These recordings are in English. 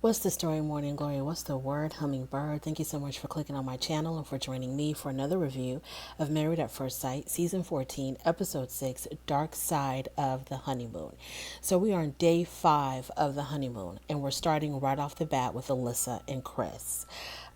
What's the story, Morning Glory? What's the word, hummingbird? Thank you so much for clicking on my channel and for joining me for another review of Married at First Sight, Season 14, Episode 6, Dark Side of the Honeymoon. So we are on day 5 of the honeymoon, and we're starting right off the bat with Alyssa and Chris,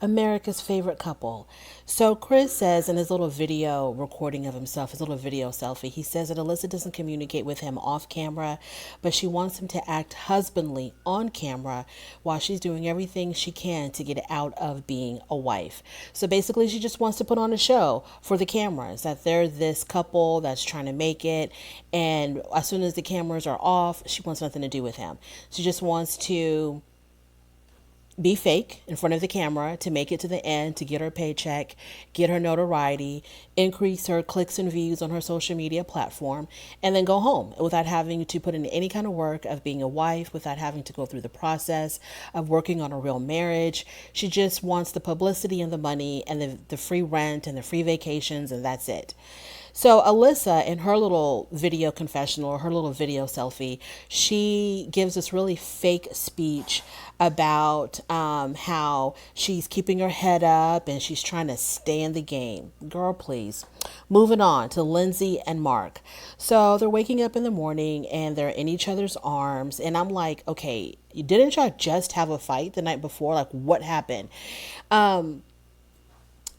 America's favorite couple. So Chris says in his little video recording of himself, his little video selfie, he says that Alyssa doesn't communicate with him off camera, but she wants him to act husbandly on camera while she's doing everything she can to get out of being a wife. So basically, she just wants to put on a show for the cameras, that they're this couple that's trying to make it. And as soon as the cameras are off, she wants nothing to do with him. She just wants to be fake in front of the camera to make it to the end, to get her paycheck, get her notoriety, increase her clicks and views on her social media platform, and then go home without having to put in any kind of work of being a wife, without having to go through the process of working on a real marriage. She just wants the publicity and the money and the free rent and the free vacations, and that's it. So Alyssa, in her little video confessional, or her little video selfie, she gives this really fake speech about how she's keeping her head up and she's trying to stay in the game. Girl, please. Moving on to Lindsay and Mark. So they're waking up in the morning and they're in each other's arms. And I'm like, okay, didn't y'all just have a fight the night before? Like, what happened?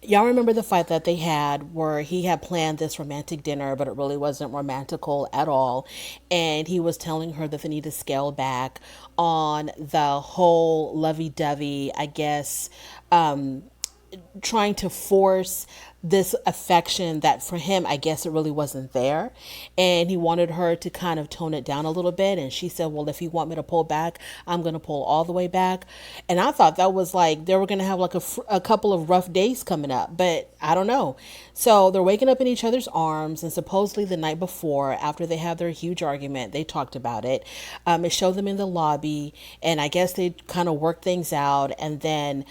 Y'all remember the fight that they had where he had planned this romantic dinner, but it really wasn't romantical at all. And he was telling her that they need to scale back on the whole lovey-dovey, I guess, trying to force this affection that for him, I guess it really wasn't there. And he wanted her to kind of tone it down a little bit. And she said, well, if you want me to pull back, I'm going to pull all the way back. And I thought that was like, they were going to have like a couple of rough days coming up, but I don't know. So they're waking up in each other's arms. And supposedly the night before, after they had their huge argument, they talked about it. It showed them in the lobby. And I guess they kind of worked things out. And then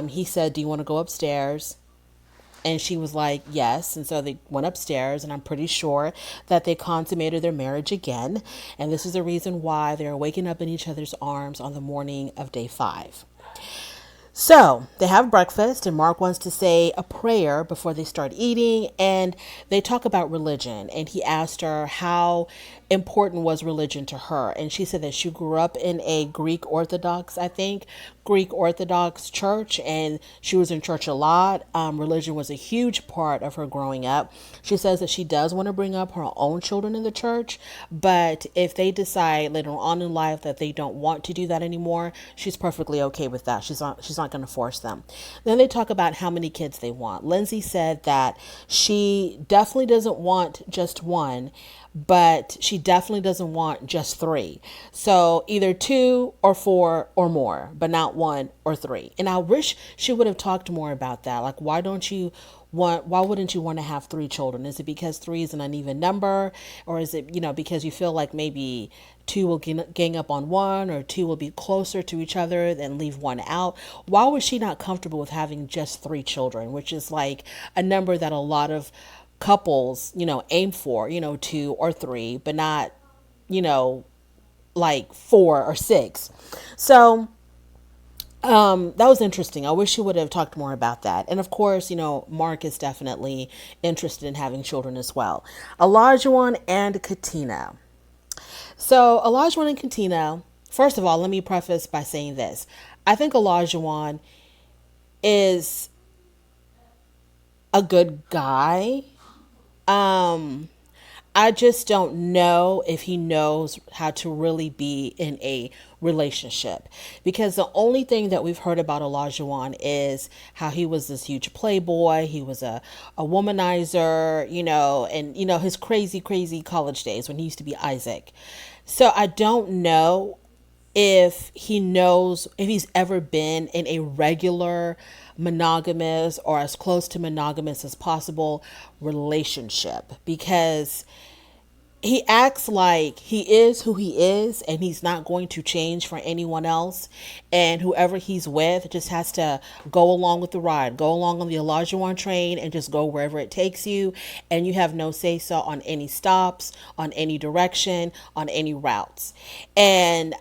he said, do you want to go upstairs? And she was like, yes. And so they went upstairs, and I'm pretty sure that they consummated their marriage again. And this is the reason why they're waking up in each other's arms on the morning of day 5. So they have breakfast, and Mark wants to say a prayer before they start eating, and they talk about religion. And he asked her how important was religion to her, and she said that she grew up in a Greek Orthodox, I think, Greek Orthodox church, and she was in church a lot. Religion was a huge part of her growing up. She says that she does want to bring up her own children in the church, but if they decide later on in life that they don't want to do that anymore, she's perfectly okay with that. She's not going to force them. Then they talk about how many kids they want. Lindsay said that she definitely doesn't want just one, but she definitely doesn't want just 3. So either 2 or 4 or more, but not 1 or 3. And I wish she would have talked more about that. Like, why wouldn't you want to have 3 children? Is it because 3 is an uneven number? Or is it, because you feel like maybe 2 will gang up on 1, or 2 will be closer to each other than leave 1 out? Why was she not comfortable with having just 3 children, which is like a number that a lot of couples, aim for, 2 or 3, but not, like 4 or 6. So that was interesting. I wish she would have talked more about that. And of course, Mark is definitely interested in having children as well. Olajuwon and Contino. So Olajuwon and Contino, first of all, let me preface by saying this. I think Olajuwon is a good guy. I just don't know if he knows how to really be in a relationship, because the only thing that we've heard about Olajuwon is how he was this huge playboy. He was a womanizer, and his crazy college days when he used to be Isaac. So I don't know if he's ever been in a regular monogamous, or as close to monogamous as possible, relationship, because he acts like he is who he is and he's not going to change for anyone else, and whoever he's with just has to go along with the ride, go along on the Olajuwon train and just go wherever it takes you, and you have no say so on any stops, on any direction, on any routes. And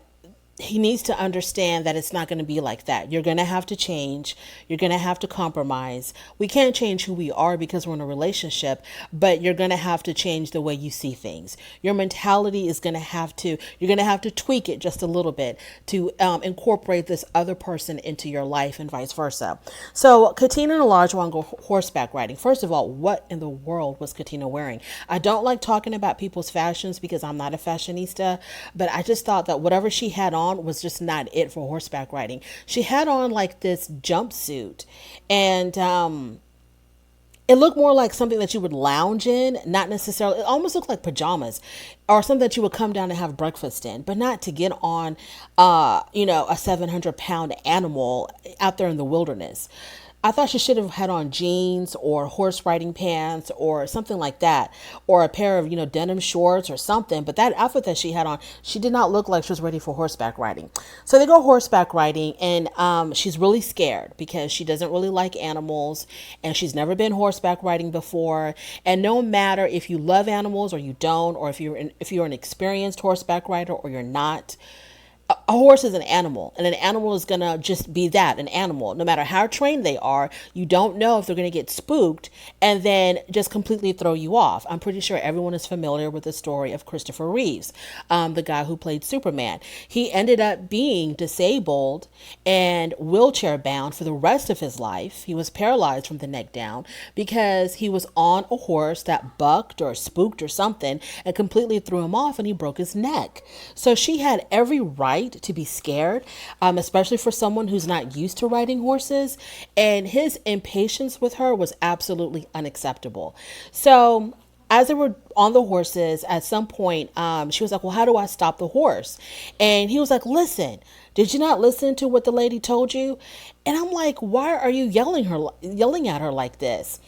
he needs to understand that it's not going to be like that. You're going to have to change. You're going to have to compromise. We can't change who we are because we're in a relationship, but you're going to have to change the way you see things. Your mentality is going to have to, you're going to have to tweak it just a little bit to incorporate this other person into your life and vice versa. So Katina and Elijah go horseback riding. First of all, what in the world was Katina wearing? I don't like talking about people's fashions because I'm not a fashionista, but I just thought that whatever she had on was just not it for horseback riding. She had on like this jumpsuit, and it looked more like something that you would lounge in, not necessarily, it almost looked like pajamas or something that you would come down and have breakfast in, but not to get on, a 700-pound animal out there in the wilderness. I thought she should have had on jeans or horse riding pants or something like that, or a pair of, denim shorts or something. But that outfit that she had on, she did not look like she was ready for horseback riding. So they go horseback riding, and she's really scared because she doesn't really like animals, and she's never been horseback riding before. And no matter if you love animals or you don't, or if you're an experienced horseback rider or you're not, a horse is an animal, and an animal is going to just be that, an animal. No matter how trained they are, you don't know if they're going to get spooked and then just completely throw you off. I'm pretty sure everyone is familiar with the story of Christopher Reeves, the guy who played Superman. He ended up being disabled and wheelchair bound for the rest of his life. He was paralyzed from the neck down because he was on a horse that bucked or spooked or something and completely threw him off, and he broke his neck. So she had every right to be scared, especially for someone who's not used to riding horses. And his impatience with her was absolutely unacceptable. So as they were on the horses, at some point, she was like, well, how do I stop the horse? And he was like, listen, did you not listen to what the lady told you? And I'm like, why are you yelling at her like this?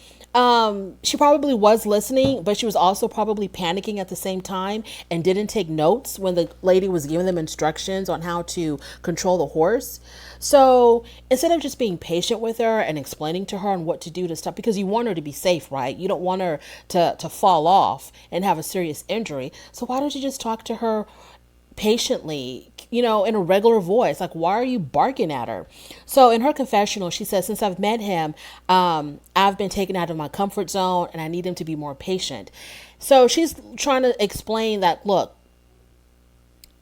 She probably was listening, but she was also probably panicking at the same time and didn't take notes when the lady was giving them instructions on how to control the horse. So instead of just being patient with her and explaining to her on what to do to stop, because you want her to be safe, right? You don't want her to fall off and have a serious injury. So why don't you just talk to her patiently, in a regular voice? Like, why are you barking at her? So in her confessional, she says, since I've met him, I've been taken out of my comfort zone and I need him to be more patient. So she's trying to explain that, look,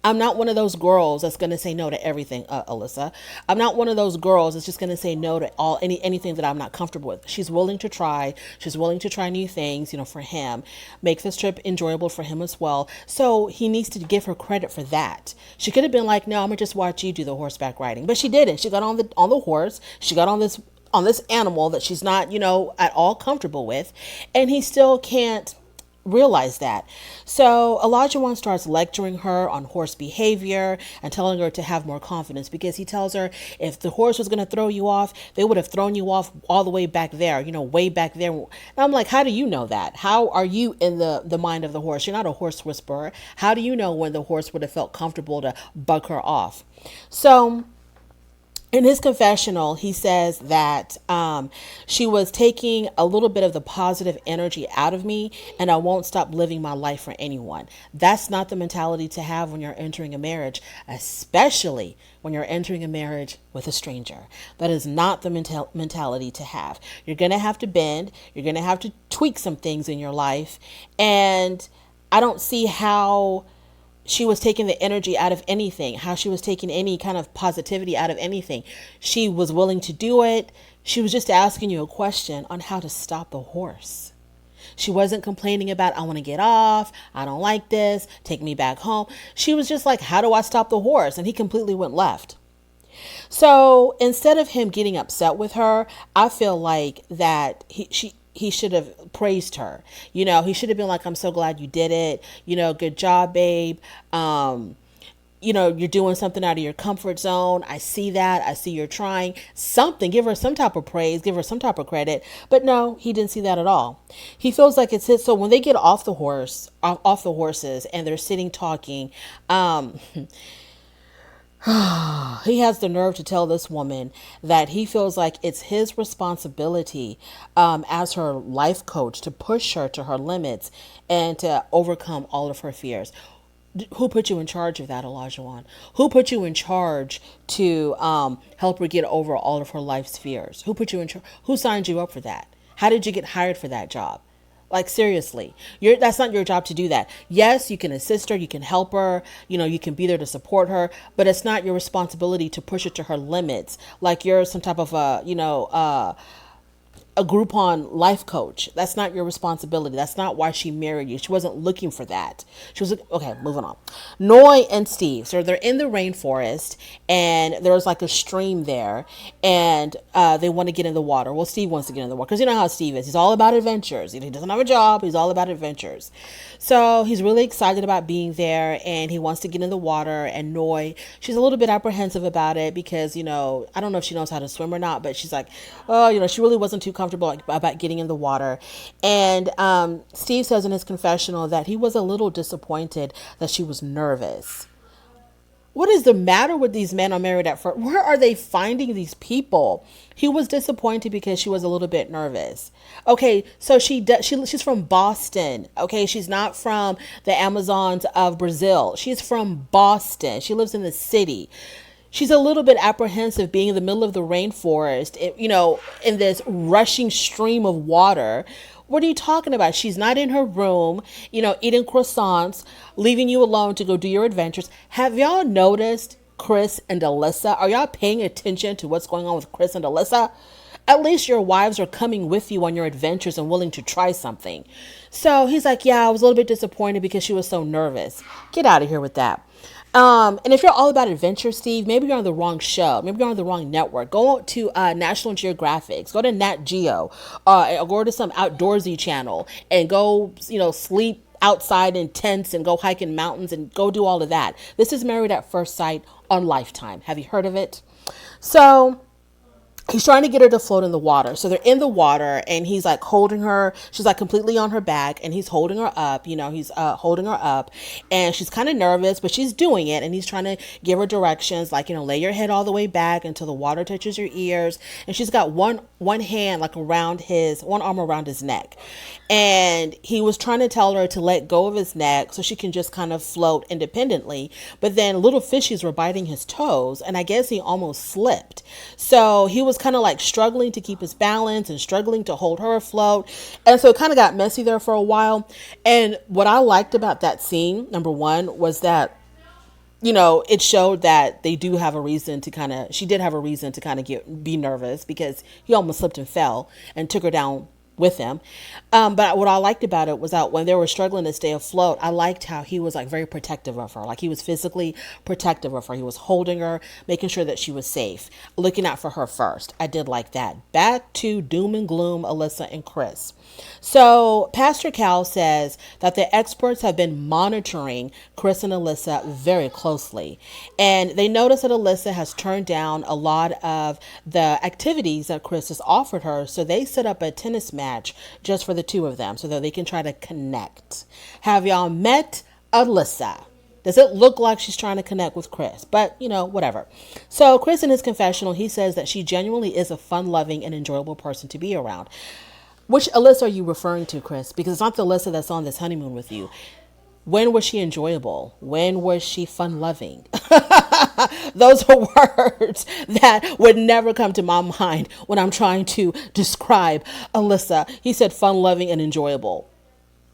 I'm not one of those girls that's going to say no to everything, Alyssa. I'm not one of those girls that's just going to say no to anything that I'm not comfortable with. She's willing to try. She's willing to try new things, for him, make this trip enjoyable for him as well. So he needs to give her credit for that. She could have been like, no, I'm gonna just watch you do the horseback riding, but she didn't. She got on the horse. She got on this animal that she's not, at all comfortable with, and he still can't realize that. So Elijah one starts lecturing her on horse behavior and telling her to have more confidence, because he tells her if the horse was going to throw you off, they would have thrown you off all the way back there, way back there. And I'm like, how do you know that? How are you in the mind of the horse? You're not a horse whisperer. How do you know when the horse would have felt comfortable to buck her off? So in his confessional, he says that she was taking a little bit of the positive energy out of me, and I won't stop living my life for anyone. That's not the mentality to have when you're entering a marriage, especially when you're entering a marriage with a stranger. That is not the mentality to have. You're going to have to bend. You're going to have to tweak some things in your life. And I don't see how she was taking the energy out of anything, how she was taking any kind of positivity out of anything. She was willing to do it. She was just asking you a question on how to stop the horse. She wasn't complaining about, I want to get off, I don't like this, take me back home. She was just like, how do I stop the horse? And he completely went left. So instead of him getting upset with her, I feel like that he should have praised her. He should have been like, I'm so glad you did it. Good job, babe. You're doing something out of your comfort zone. I see that. I see you're trying something. Give her some type of praise, give her some type of credit. But no, he didn't see that at all. He feels like it's his. So when they get off the horses and they're sitting talking, he has the nerve to tell this woman that he feels like it's his responsibility as her life coach to push her to her limits and to overcome all of her fears. Who put you in charge of that, Elijah? Who put you in charge to help her get over all of her life's fears? Who put you in charge? Who signed you up for that? How did you get hired for that job? Like, seriously, that's not your job to do that. Yes, you can assist her, you can help her, you can be there to support her, but it's not your responsibility to push it to her limits. Like you're some type of a Groupon life coach. That's not your responsibility. That's not why she married you. She wasn't looking for that. She was okay. Moving on. Noi and Steve. So they're in the rainforest, and there's like a stream there, and they want to get in the water. Well, Steve wants to get in the water because you know how Steve is. He's all about adventures. He doesn't have a job. He's all about adventures. So he's really excited about being there, and he wants to get in the water. And Noi, she's a little bit apprehensive about it because I don't know if she knows how to swim or not, but she's like, oh, she really wasn't too comfortable about getting in the water. And Steve says in his confessional that he was a little disappointed that she was nervous. What is the matter with these men on Married at First? Where are they finding these people? He was disappointed because she was a little bit nervous. Okay, so she's from Boston. Okay, she's not from the Amazons of Brazil. She's from Boston. She lives in the city. She's a little bit apprehensive being in the middle of the rainforest, in this rushing stream of water. What are you talking about? She's not in her room, eating croissants, leaving you alone to go do your adventures. Have y'all noticed Chris and Alyssa? Are y'all paying attention to what's going on with Chris and Alyssa? At least your wives are coming with you on your adventures and willing to try something. So he's like, yeah, I was a little bit disappointed because she was so nervous. Get out of here with that. And if you're all about adventure, Steve, maybe you're on the wrong show. Maybe you're on the wrong network. Go to National Geographic. Go to Nat Geo. Or go to some outdoorsy channel and go, sleep outside in tents and go hike in mountains and go do all of that. This is Married at First Sight on Lifetime. Have you heard of it? So he's trying to get her to float in the water. So they're in the water and he's like holding her. She's like completely on her back and he's holding her up. He's holding her up and she's kind of nervous, but she's doing it. And he's trying to give her directions like, lay your head all the way back until the water touches your ears. And she's got one hand like one arm around his neck. And he was trying to tell her to let go of his neck so she can just kind of float independently. But then little fishies were biting his toes. And I guess he almost slipped. So he was kind of like struggling to keep his balance and struggling to hold her afloat. And so it kind of got messy there for a while. And what I liked about that scene, number one, was that it showed that she did have a reason to kind of be nervous because he almost slipped and fell and took her down with him. But what I liked about it was that when they were struggling to stay afloat, I liked how he was like very protective of her. Like he was physically protective of her. He was holding her, making sure that she was safe, looking out for her first. I did like that. Back to doom and gloom, Alyssa and Chris. So Pastor Cal says that the experts have been monitoring Chris and Alyssa very closely. And they notice that Alyssa has turned down a lot of the activities that Chris has offered her. So they set up a tennis match just for the two of them so that they can try to connect. Have y'all met Alyssa? Does it look like she's trying to connect with Chris? But, whatever. So Chris in his confessional, he says that she genuinely is a fun-loving and enjoyable person to be around. Which Alyssa are you referring to, Chris? Because it's not the Alyssa that's on this honeymoon with you. When was she enjoyable? When was she fun-loving? Those are words that would never come to my mind when I'm trying to describe Alyssa. He said fun-loving and enjoyable.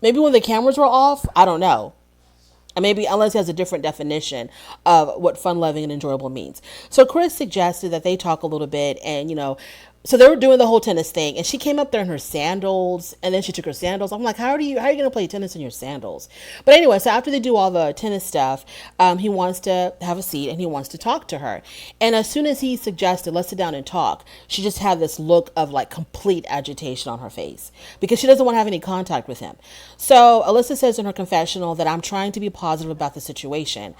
Maybe when the cameras were off? I don't know. And maybe unless he has a different definition of what fun-loving and enjoyable means. So Chris suggested that they talk a little bit and, so they were doing the whole tennis thing and she came up there in her sandals and then she took her sandals. I'm like, how are you going to play tennis in your sandals? But anyway, so after they do all the tennis stuff, he wants to have a seat and he wants to talk to her. And as soon as he suggested, let's sit down and talk, she just had this look of like complete agitation on her face because she doesn't want to have any contact with him. So Alyssa says in her confessional that I'm trying to be positive about the situation.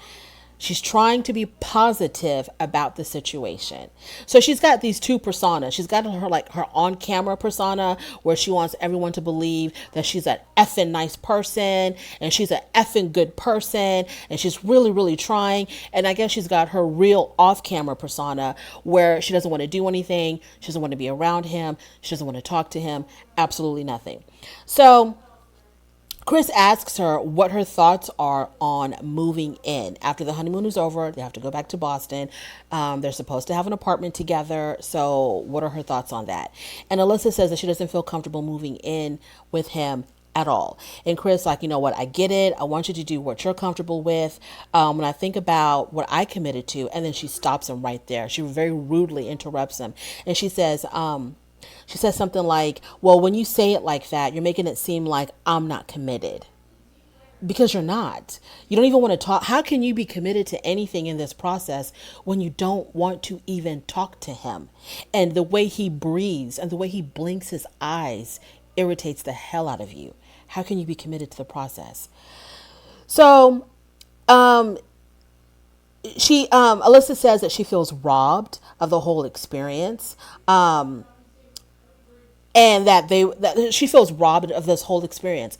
She's trying to be positive about the situation. So she's got these two personas. She's got her on-camera persona where she wants everyone to believe that she's an effing nice person and she's an effing good person and she's really, really trying. And I guess she's got her real off-camera persona where she doesn't want to do anything. She doesn't want to be around him. She doesn't want to talk to him. Absolutely nothing. So Chris asks her what her thoughts are on moving in. After the honeymoon is over, they have to go back to Boston. They're supposed to have an apartment together. So, what are her thoughts on that? And Alyssa says that she doesn't feel comfortable moving in with him at all. And Chris, like, you know what? I get it. I want you to do what you're comfortable with. When I think about what I committed to, and then she stops him right there. She very rudely interrupts him. And she says something like, well, when you say it like that, you're making it seem like I'm not committed. Because you're not. You don't even want to talk. How can you be committed to anything in this process when you don't want to even talk to him? And the way he breathes and the way he blinks his eyes irritates the hell out of you. How can you be committed to the process? So, Alyssa says that she feels robbed of the whole experience. And that she feels robbed of this whole experience.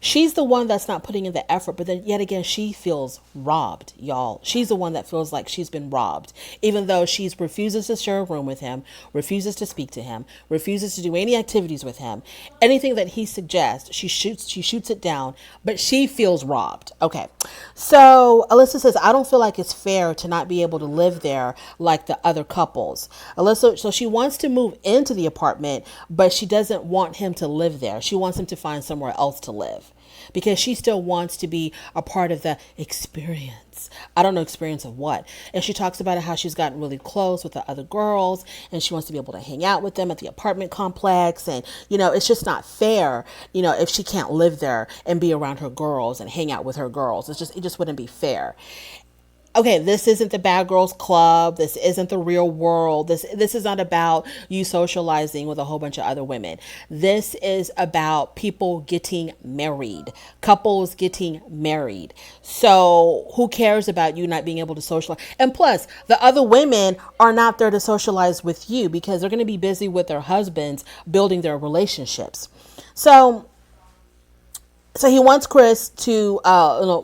She's the one that's not putting in the effort, but then yet again, she feels robbed, y'all. She's the one that feels like she's been robbed, even though she refuses to share a room with him, refuses to speak to him, refuses to do any activities with him. Anything that he suggests, she shoots it down, but she feels robbed. Okay. So Alyssa says, I don't feel like it's fair to not be able to live there like the other couples. Alyssa, so she wants to move into the apartment, but she doesn't want him to live there. She wants him to find somewhere else to live, because she still wants to be a part of the experience. I don't know, experience of what. And she talks about how she's gotten really close with the other girls and she wants to be able to hang out with them at the apartment complex. And, you know, it's just not fair, you know, if she can't live there and be around her girls and hang out with her girls. It just wouldn't be fair. Okay, this isn't the Bad Girls Club. This isn't the real world. This is not about you socializing with a whole bunch of other women. This is about people getting married, couples getting married. So who cares about you not being able to socialize? And plus, the other women are not there to socialize with you because they're going to be busy with their husbands building their relationships. So he wants Chris to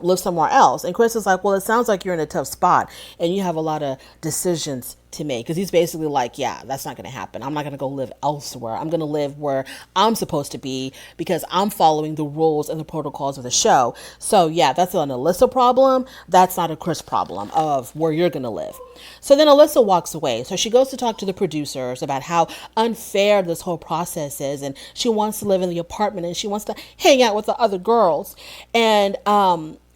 live somewhere else. And Chris is like, well, it sounds like you're in a tough spot and you have a lot of decisions to make. Because he's basically like, yeah, that's not going to happen. I'm not going to go live elsewhere. I'm going to live where I'm supposed to be because I'm following the rules and the protocols of the show. So yeah, that's an Alyssa problem. That's not a Chris problem of where you're going to live. So then Alyssa walks away. So she goes to talk to the producers about how unfair this whole process is. And she wants to live in the apartment and she wants to hang out with the other girls. And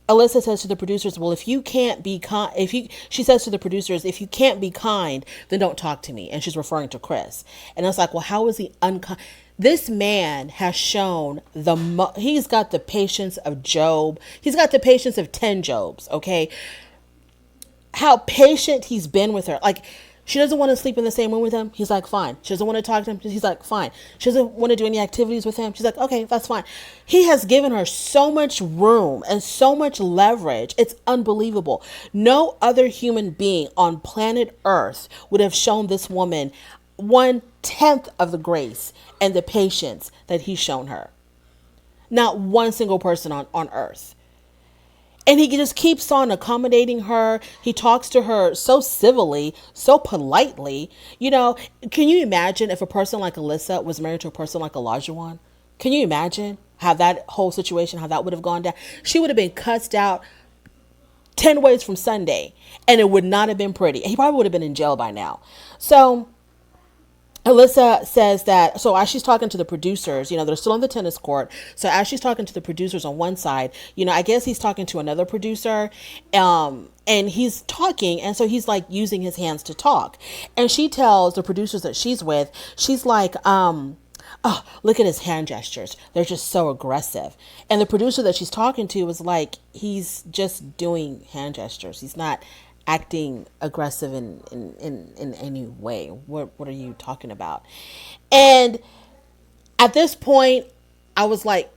Alyssa says to the producers, well, if you can't be kind, she says to the producers, if you can't be kind, then don't talk to me. And she's referring to Chris. And it's like, well, how is he unkind? This man has shown he's got the patience of Job. He's got the patience of 10 Jobs. Okay. How patient he's been with her. Like, she doesn't want to sleep in the same room with him. He's like, fine. She doesn't want to talk to him. He's like, fine. She doesn't want to do any activities with him. She's like, okay, that's fine. He has given her so much room and so much leverage. It's unbelievable. No other human being on planet Earth would have shown this woman 1/10 of the grace and the patience that he's shown her. Not one single person on Earth. And he just keeps on accommodating her. He talks to her so civilly, so politely. You know, can you imagine if a person like Alyssa was married to a person like Olajuwon? Can you imagine how that whole situation, how that would have gone down? She would have been cussed out 10 ways from Sunday, and it would not have been pretty. He probably would have been in jail by now. So Alyssa says that, so as she's talking to the producers, you know, they're still on the tennis court. So as she's talking to the producers on one side, you know, I guess he's talking to another producer, and he's talking. And so he's like using his hands to talk. And she tells the producers that she's with, she's like, oh, look at his hand gestures. They're just so aggressive. And the producer that she's talking to was like, he's just doing hand gestures. He's not acting aggressive in any way. What are you talking about? And at this point, I was like,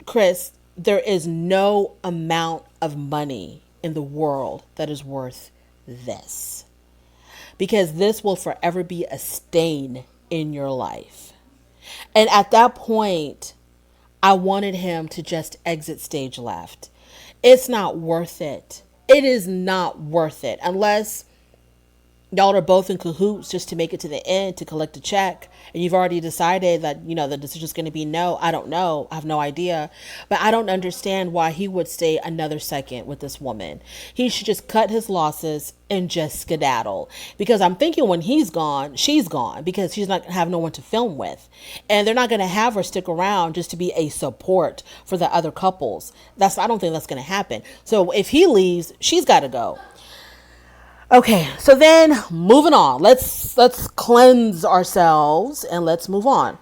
Chris, there is no amount of money in the world that is worth this. Because this will forever be a stain in your life. And at that point, I wanted him to just exit stage left. It's not worth it. It is not worth it unless y'all are both in cahoots just to make it to the end to collect a check, and you've already decided that the decision's going to be no. I don't know, I have no idea, but I don't understand why he would stay another second with this woman. He should just cut his losses and just skedaddle, because I'm thinking when he's gone, she's gone, because she's not going to have no one to film with, and they're not going to have her stick around just to be a support for the other couples. I don't think that's going to happen. So if he leaves, she's got to go. Okay, so then moving on. Let's cleanse ourselves and let's move on.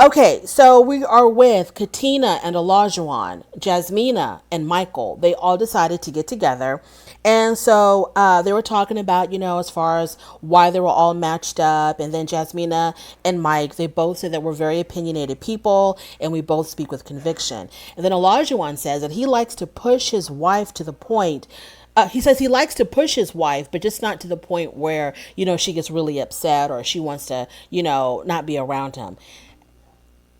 Okay, so we are with Katina and Olajuwon, Jasmina and Michael. They all decided to get together. And so they were talking about, as far as why they were all matched up. And then Jasmina and Mike, they both said that we're very opinionated people and we both speak with conviction. And then Olajuwon says that he likes to push his wife to the point. He says he likes to push his wife, but just not to the point where, she gets really upset or she wants to, not be around him.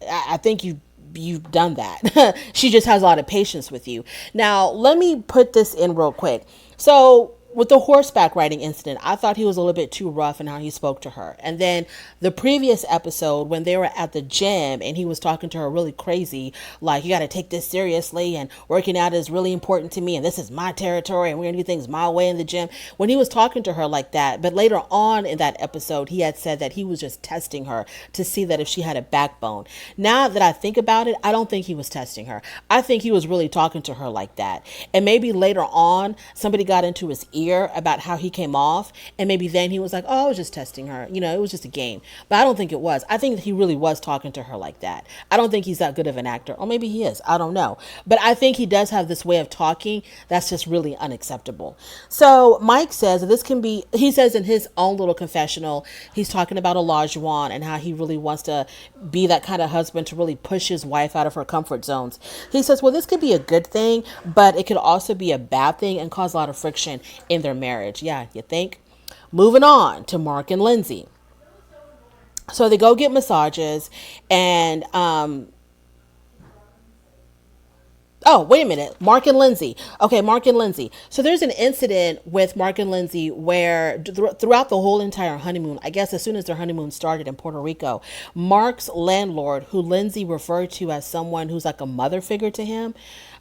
I think you've done that. She just has a lot of patience with you. Now, let me put this in real quick. So with the horseback riding incident, I thought he was a little bit too rough in how he spoke to her. And then the previous episode, when they were at the gym and he was talking to her really crazy, like, you got to take this seriously and working out is really important to me and this is my territory and we're going to do things my way in the gym. When he was talking to her like that, but later on in that episode, he had said that he was just testing her to see that if she had a backbone. Now that I think about it, I don't think he was testing her. I think he was really talking to her like that. And maybe later on, somebody got into his ear about how he came off, and maybe then he was like, oh, I was just testing her, it was just a game. But I don't think it was. I think that he really was talking to her like that. I don't think he's that good of an actor, or maybe he is, I don't know, but I think he does have this way of talking that's just really unacceptable. So Mike says that he says in his own little confessional, he's talking about Olajuwon and how he really wants to be that kind of husband to really push his wife out of her comfort zones. He says, well, this could be a good thing, but it could also be a bad thing and cause a lot of friction in their marriage. Yeah, you think? Moving on to Mark and Lindsay. So they go get massages and oh, wait a minute. Mark and Lindsay. Okay, Mark and Lindsay. So there's an incident with Mark and Lindsay where throughout the whole entire honeymoon, I guess as soon as their honeymoon started in Puerto Rico, Mark's landlord, who Lindsay referred to as someone who's like a mother figure to him,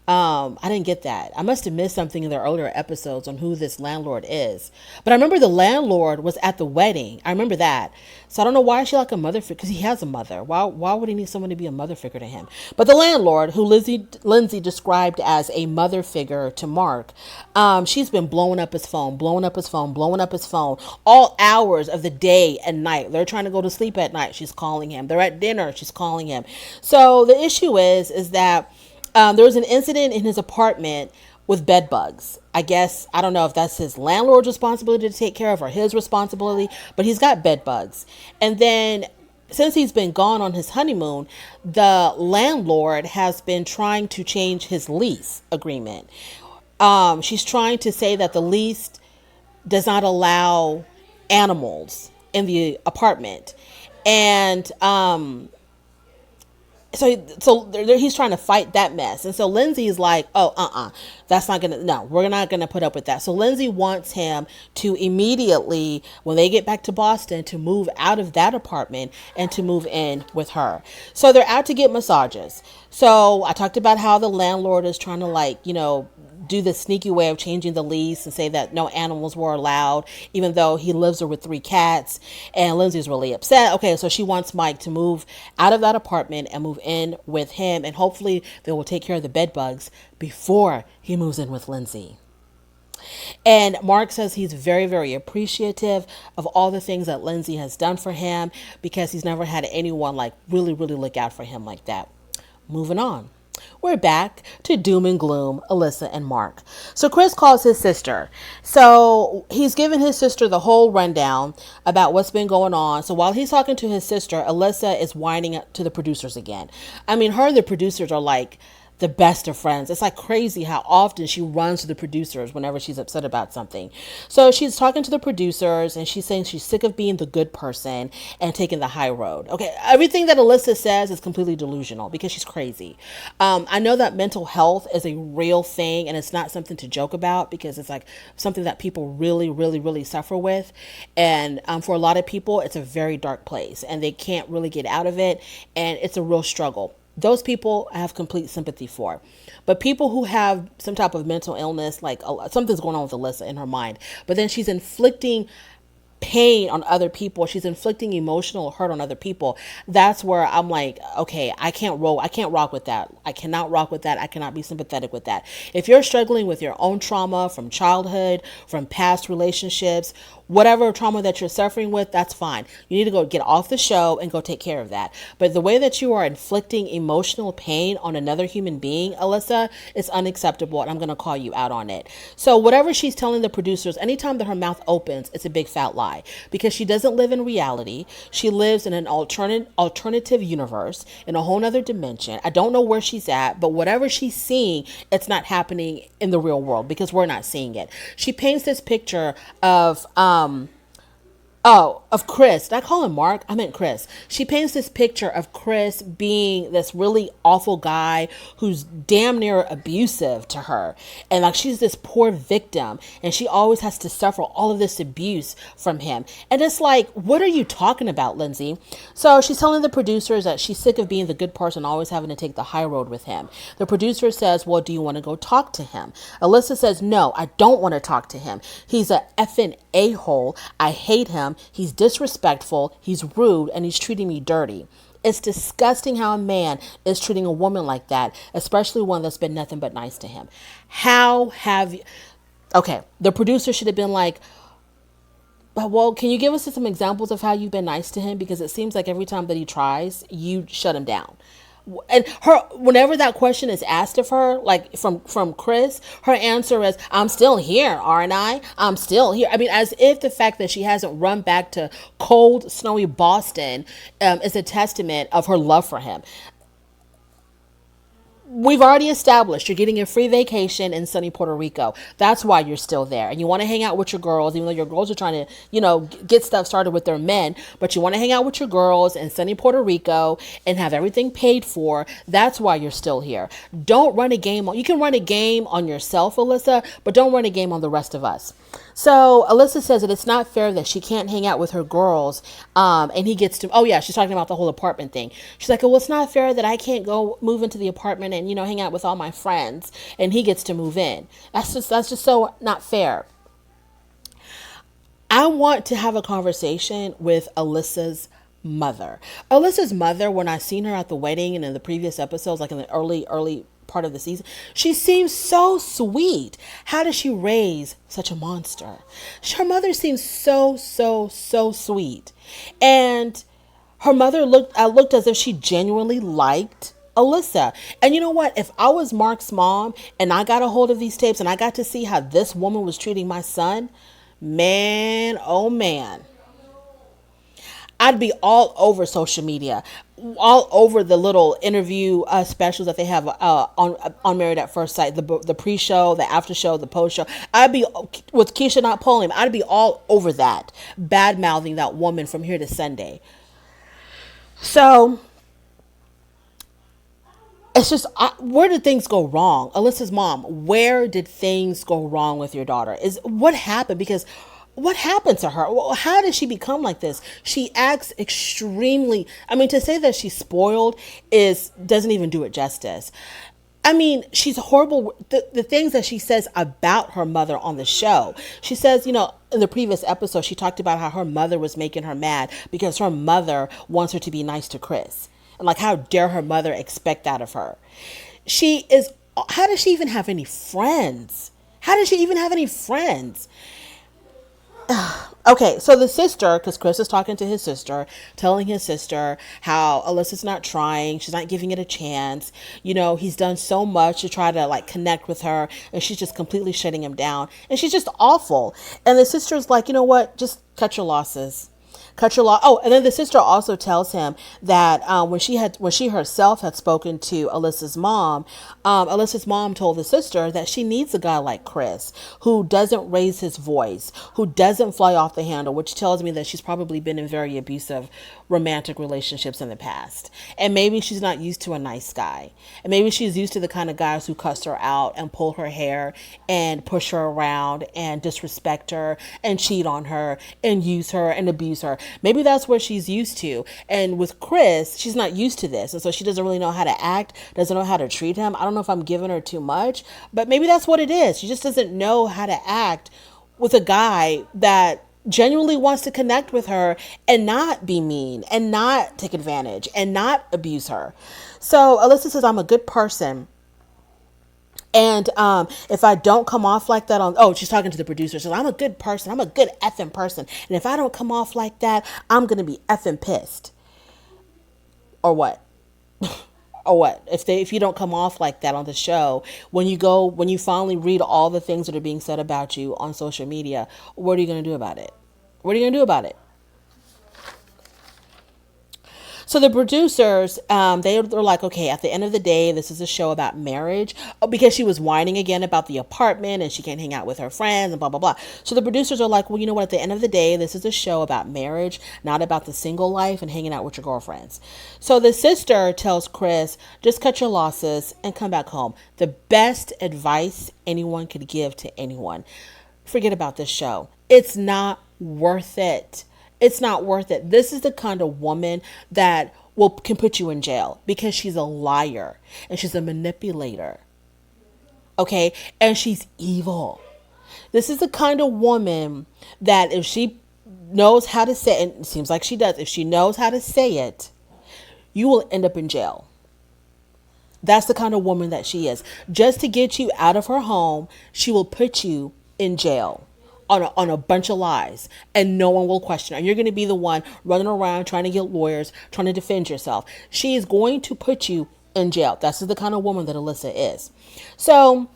I didn't get that. I must have missed something in the earlier episodes on who this landlord is. But I remember the landlord was at the wedding. I remember that. So I don't know why she like a mother figure, because he has a mother. Why would he need someone to be a mother figure to him? But the landlord, who Lindsay described as a mother figure to Mark, she's been blowing up his phone, blowing up his phone, blowing up his phone, all hours of the day and night. They're trying to go to sleep at night. She's calling him. They're at dinner. She's calling him. So the issue is that there was an incident in his apartment with bed bugs. I guess, I don't know if that's his landlord's responsibility to take care of or his responsibility, but he's got bed bugs. And then since he's been gone on his honeymoon, the landlord has been trying to change his lease agreement. She's trying to say that the lease does not allow animals in the apartment. And so he's trying to fight that mess. And so Lindsay's like, oh, we're not going to put up with that. So Lindsay wants him to immediately, when they get back to Boston, to move out of that apartment and to move in with her. So they're out to get massages. So I talked about how the landlord is trying to do the sneaky way of changing the lease and say that no animals were allowed, even though he lives there with 3 cats. And Lindsay's really upset. Okay, so she wants Mike to move out of that apartment and move in with him. And hopefully they will take care of the bed bugs before he moves in with Lindsay. And Mark says he's very, very appreciative of all the things that Lindsay has done for him, because he's never had anyone really, really look out for him like that. Moving on. We're back to doom and gloom, Alyssa and Mark. So Chris calls his sister. So he's giving his sister the whole rundown about what's been going on. So while he's talking to his sister, Alyssa is whining to the producers again. I mean, the producers are like, the best of friends. It's like crazy how often she runs to the producers whenever she's upset about something. So she's talking to the producers and she's saying she's sick of being the good person and taking the high road. Okay, everything that Alyssa says is completely delusional because she's crazy. I know that mental health is a real thing and it's not something to joke about because it's like something that people really, really, really suffer with. And for a lot of people, it's a very dark place and they can't really get out of it. And it's a real struggle. Those people I have complete sympathy for. But people who have some type of mental illness, like something's going on with Alyssa in her mind, but then she's inflicting pain on other people, she's inflicting emotional hurt on other people, that's where I'm like, okay, I can't rock with that. I cannot rock with that. I cannot be sympathetic with that. If you're struggling with your own trauma from childhood, from past relationships, whatever trauma that you're suffering with, that's fine. You need to go get off the show and go take care of that. But the way that you are inflicting emotional pain on another human being, Alyssa, is unacceptable, and I'm going to call you out on it. So whatever she's telling the producers, anytime that her mouth opens, it's a big fat lie because she doesn't live in reality. She lives in an alternative universe, in a whole nother dimension. I don't know where she's at, but whatever she's seeing, it's not happening in the real world because we're not seeing it. She paints this picture of Chris. Did I call him Mark? I meant Chris. She paints this picture of Chris being this really awful guy who's damn near abusive to her. And like she's this poor victim and she always has to suffer all of this abuse from him. And it's like, what are you talking about, Lindsay? So she's telling the producers that she's sick of being the good person, always having to take the high road with him. The producer says, well, do you want to go talk to him? Alyssa says, no, I don't want to talk to him. He's a effing a-hole. I hate him. He's disrespectful, he's rude, and he's treating me dirty. It's disgusting how a man is treating a woman like that, especially one that's been nothing but nice to him. How have you... Okay, the producer should have been like, well, can you give us some examples of how you've been nice to him? Because it seems like every time that he tries, you shut him down. And whenever that question is asked of her, like from Chris, her answer is, I'm still here, aren't I? I'm still here. I mean, as if the fact that she hasn't run back to cold, snowy Boston is a testament of her love for him. We've already established you're getting a free vacation in sunny Puerto Rico. That's why you're still there. And you want to hang out with your girls, even though your girls are trying to, get stuff started with their men. But you want to hang out with your girls in sunny Puerto Rico and have everything paid for. That's why you're still here. Don't run a game. You can run a game on yourself, Alyssa, but don't run a game on the rest of us. So Alyssa says that it's not fair that she can't hang out with her girls. And he gets to, oh yeah, she's talking about the whole apartment thing. She's like, well, it's not fair that I can't go move into the apartment and, hang out with all my friends and he gets to move in. That's just so not fair. I want to have a conversation with Alyssa's mother. Alyssa's mother, when I seen her at the wedding and in the previous episodes, like in the early part of the season, she seems so sweet. How does she raise such a monster? Her mother seems so sweet. And her mother looked as if she genuinely liked Alyssa. And you know what? If I was Mark's mom and I got a hold of these tapes and I got to see how this woman was treating my son, man, oh man, I'd be all over social media, all over the little interview specials that they have on Married at First Sight, the pre-show, the after-show, the post-show. I'd be, with Keisha not polling, I'd be all over that, bad-mouthing that woman from here to Sunday. So it's just, where did things go wrong? Alyssa's mom, where did things go wrong with your daughter? What happened? Because what happened to her? How did she become like this? She acts extremely, to say that she's spoiled doesn't even do it justice. She's horrible. The things that she says about her mother on the show. She says, in the previous episode, she talked about how her mother was making her mad because her mother wants her to be nice to Chris. And like, how dare her mother expect that of her? How does she even have any friends? Okay, so the sister, because Chris is talking to his sister, telling his sister how Alyssa's not trying, she's not giving it a chance. He's done so much to try to connect with her, and she's just completely shutting him down. And she's just awful. And the sister's like, you know what? Just cut your losses. cut your law. Oh, and then the sister also tells him that when she herself had spoken to Alyssa's mom told the sister that she needs a guy like Chris who doesn't raise his voice, who doesn't fly off the handle, which tells me that she's probably been in very abusive romantic relationships in the past. And maybe she's not used to a nice guy. And maybe she's used to the kind of guys who cuss her out and pull her hair and push her around and disrespect her and cheat on her and use her and abuse her. Maybe that's what she's used to. And with Chris, she's not used to this. And so she doesn't really know how to act, doesn't know how to treat him. I don't know if I'm giving her too much, but maybe that's what it is. She just doesn't know how to act with a guy that genuinely wants to connect with her and not be mean and not take advantage and not abuse her. So Alyssa says, I'm a good person. And if I don't come off like that she's talking to the producer. She says, I'm a good person. I'm a good effing person. And if I don't come off like that, I'm going to be effing pissed. Or what? Or what? If you don't come off like that on the show, when you finally read all the things that are being said about you on social media, what are you going to do about it? What are you going to do about it? So the producers, they're like, okay, at the end of the day, this is a show about marriage. Oh, because she was whining again about the apartment and she can't hang out with her friends and blah, blah, blah. So the producers are like, well, you know what? At the end of the day, this is a show about marriage, not about the single life and hanging out with your girlfriends. So the sister tells Chris, just cut your losses and come back home. The best advice anyone could give to anyone. Forget about this show. It's not worth it. It's not worth it. This is the kind of woman that can put you in jail because she's a liar and she's a manipulator. Okay? And she's evil. This is the kind of woman that if she knows how to say it, and it seems like she does, if she knows how to say it, you will end up in jail. That's the kind of woman that she is. Just to get you out of her home, she will put you in jail. On a bunch of lies, and no one will question her. And you're going to be the one running around trying to get lawyers, trying to defend yourself. She is going to put you in jail. That's the kind of woman that Alyssa is. So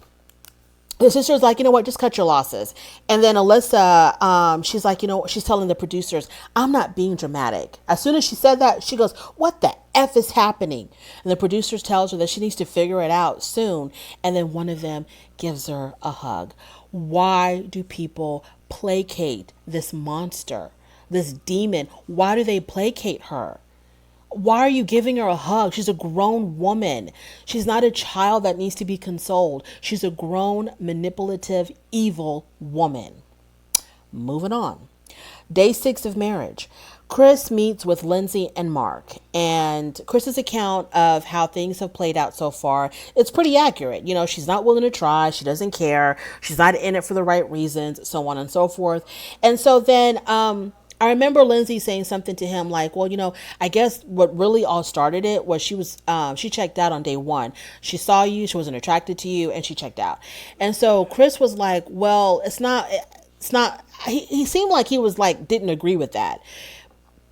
the sister's like, you know what, just cut your losses. And then Alyssa, she's like, she's telling the producers, I'm not being dramatic. As soon as she said that, she goes, what the F is happening? And the producers tells her that she needs to figure it out soon. And then one of them gives her a hug. Why do people placate this monster, this demon? Why do they placate her? Why are you giving her a hug? She's a grown woman. She's not a child that needs to be consoled. She's a grown, manipulative, evil woman. Moving on. Day 6 of marriage. Chris meets with Lindsay and Mark, and Chris's account of how things have played out so far, it's pretty accurate. She's not willing to try. She doesn't care. She's not in it for the right reasons, so on and so forth. And so then, I remember Lindsay saying something to him like, well, I guess what really all started it was she checked out on day 1. She saw you, she wasn't attracted to you, and she checked out. And so Chris was like, well, it's not, he seemed like he was like, didn't agree with that.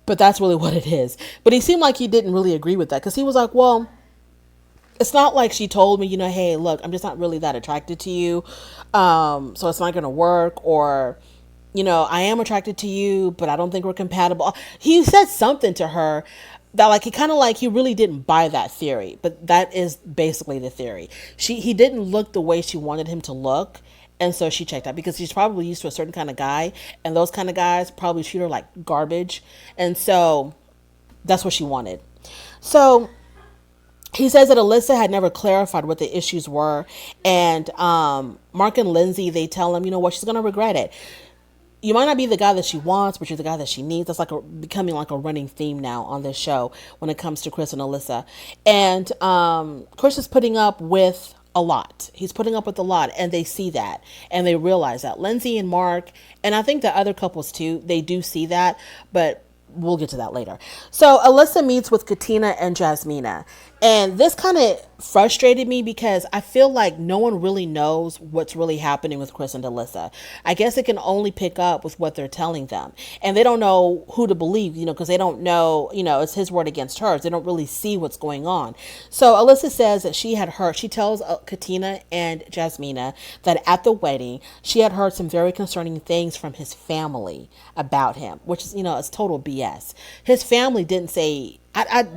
But that's really what it is. But he seemed like he didn't really agree with that because he was like, well, it's not like she told me, hey, look, I'm just not really that attracted to you. So it's not going to work. Or, I am attracted to you, but I don't think we're compatible. He said something to her that like, he really didn't buy that theory. But that is basically the theory. He didn't look the way she wanted him to look. And so she checked out because she's probably used to a certain kind of guy. And those kind of guys probably treat her like garbage. And so that's what she wanted. So he says that Alyssa had never clarified what the issues were. And Mark and Lindsay, they tell him, she's going to regret it. You might not be the guy that she wants, but you're the guy that she needs. That's becoming like a running theme now on this show when it comes to Chris and Alyssa. And Chris is putting up with a lot. He's putting up with a lot, and they see that and they realize that. Lindsay and Mark, and I think the other couples too, they do see that, but we'll get to that later. So Alyssa meets with Contino and Jasmina, and this kind of frustrated me because I feel like no one really knows what's really happening with Chris and Alyssa. I guess it can only pick up with what they're telling them, and they don't know who to believe, because they don't know, it's his word against hers. They don't really see what's going on. So Alyssa says that she tells Contino and Jasmina that at the wedding, she had heard some very concerning things from his family about him, which is, it's total BS. BS. His family didn't say,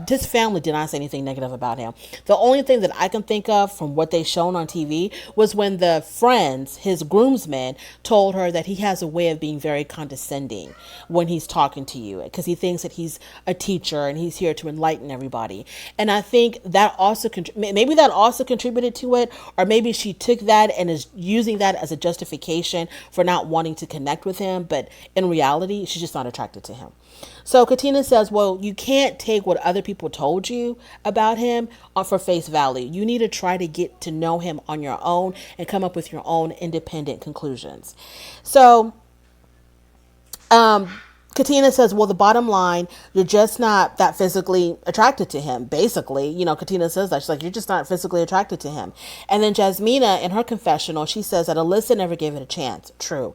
his family did not say anything negative about him. The only thing that I can think of from what they shown on TV was when the friends, his groomsmen, told her that he has a way of being very condescending when he's talking to you because he thinks that he's a teacher and he's here to enlighten everybody. And I think that also maybe that also contributed to it, or maybe she took that and is using that as a justification for not wanting to connect with him. But in reality, she's just not attracted to him. So Katina says, well, you can't take what other people told you about him for face value. You need to try to get to know him on your own and come up with your own independent conclusions. So Katina says, well, the bottom line, you're just not that physically attracted to him. Basically, Katina says that. She's like, you're just not physically attracted to him. And then Jasmina, in her confessional, she says that Alyssa never gave it a chance. True.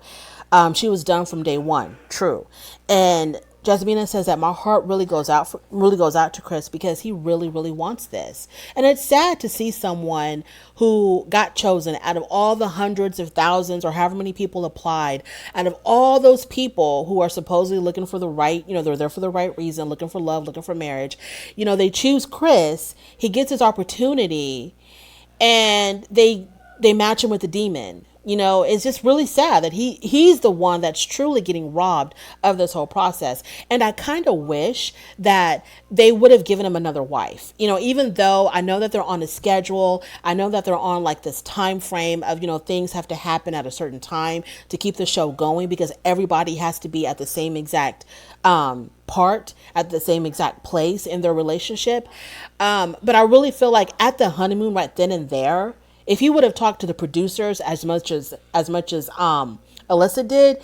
She was done from day one. True. And Jasmina says that my heart really goes out to Chris because he really, really wants this. And it's sad to see someone who got chosen out of all the hundreds of thousands or however many people applied, out of all those people who are supposedly looking for the right, they're there for the right reason, looking for love, looking for marriage. They choose Chris. He gets his opportunity and they match him with the demon. It's just really sad that he's the one that's truly getting robbed of this whole process. And I kind of wish that they would have given him another wife, even though I know that they're on a schedule. I know that they're on like this time frame of, things have to happen at a certain time to keep the show going because everybody has to be at the same exact part at the same exact place in their relationship. But I really feel like at the honeymoon right then and there, if he would have talked to the producers as much as Alyssa did,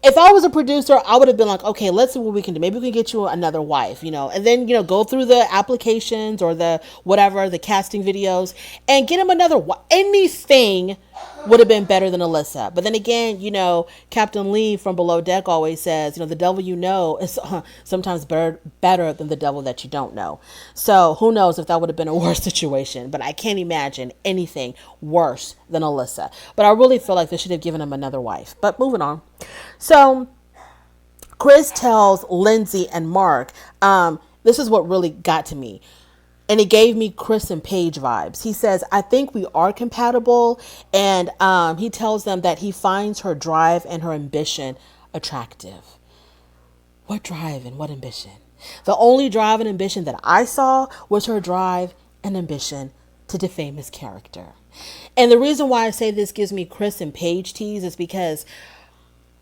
if I was a producer, I would have been like, okay, let's see what we can do. Maybe we can get you another wife, and then, go through the applications or the whatever, the casting videos and get him another wife. Anything would have been better than Alyssa. But then again, Captain Lee from Below Deck always says, the devil is sometimes better than the devil that you don't know. So who knows if that would have been a worse situation, but I can't imagine anything worse than Alyssa. But I really feel like they should have given him another wife. But moving on. So Chris tells Lindsay and Mark, this is what really got to me. And it gave me Chris and Paige vibes. He says, I think we are compatible. And he tells them that he finds her drive and her ambition attractive. What drive and what ambition? The only drive and ambition that I saw was her drive and ambition to defame his character. And the reason why I say this gives me Chris and Paige tease is because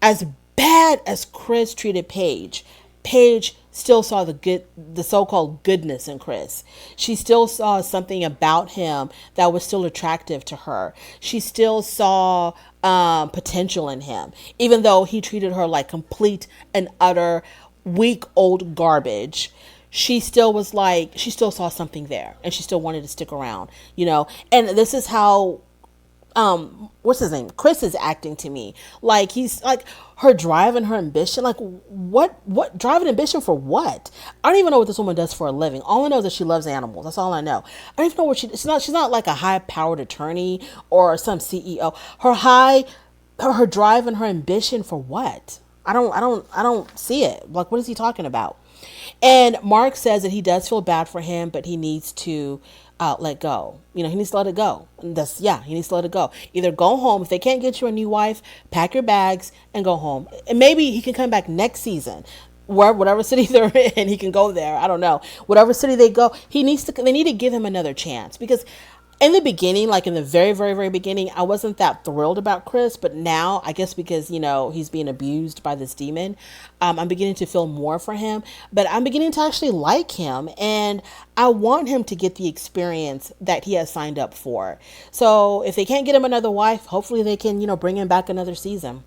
as bad as Chris treated Paige, Paige still saw the so-called goodness in Chris. She still saw something about him that was still attractive to her. She still saw potential in him, even though he treated her like complete and utter weak old garbage. She still saw something there and she still wanted to stick around, and this is how what's his name? Chris is acting to me. Like he's like her drive and her ambition. Like what drive and ambition for what? I don't even know what this woman does for a living. All I know is that she loves animals. That's all I know. I don't even know what she's not like a high powered attorney or some CEO. Her drive and her ambition for what? I don't see it. Like, what is he talking about? And Mark says that he does feel bad for him, but he needs to let go. He needs to let it go. He needs to let it go. Either go home. If they can't get you a new wife, pack your bags and go home. And maybe he can come back next season. Whatever city they're in, he can go there. I don't know. Whatever city they go, they need to give him another chance. Because in the beginning, like in the very, very, very beginning, I wasn't that thrilled about Chris. But now, I guess because, he's being abused by this demon, I'm beginning to feel more for him. But I'm beginning to actually like him. And I want him to get the experience that he has signed up for. So if they can't get him another wife, hopefully they can, bring him back another season.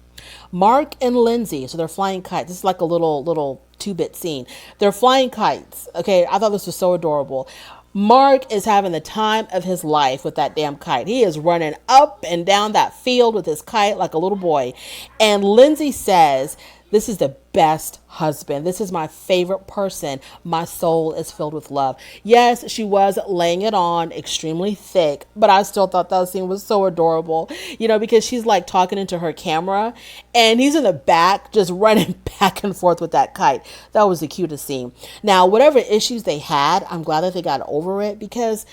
Mark and Lindsay, so they're flying kites. This is like a little 2-bit scene. They're flying kites. Okay, I thought this was so adorable. Mark is having the time of his life with that damn kite. He is running up and down that field with his kite like a little boy. And Lindsay says This is the best husband. This is my favorite person. My soul is filled with love. Yes, she was laying it on extremely thick, but I still thought that scene was so adorable, because she's like talking into her camera and he's in the back just running back and forth with that kite. That was the cutest scene. Now, whatever issues they had, I'm glad that they got over it, because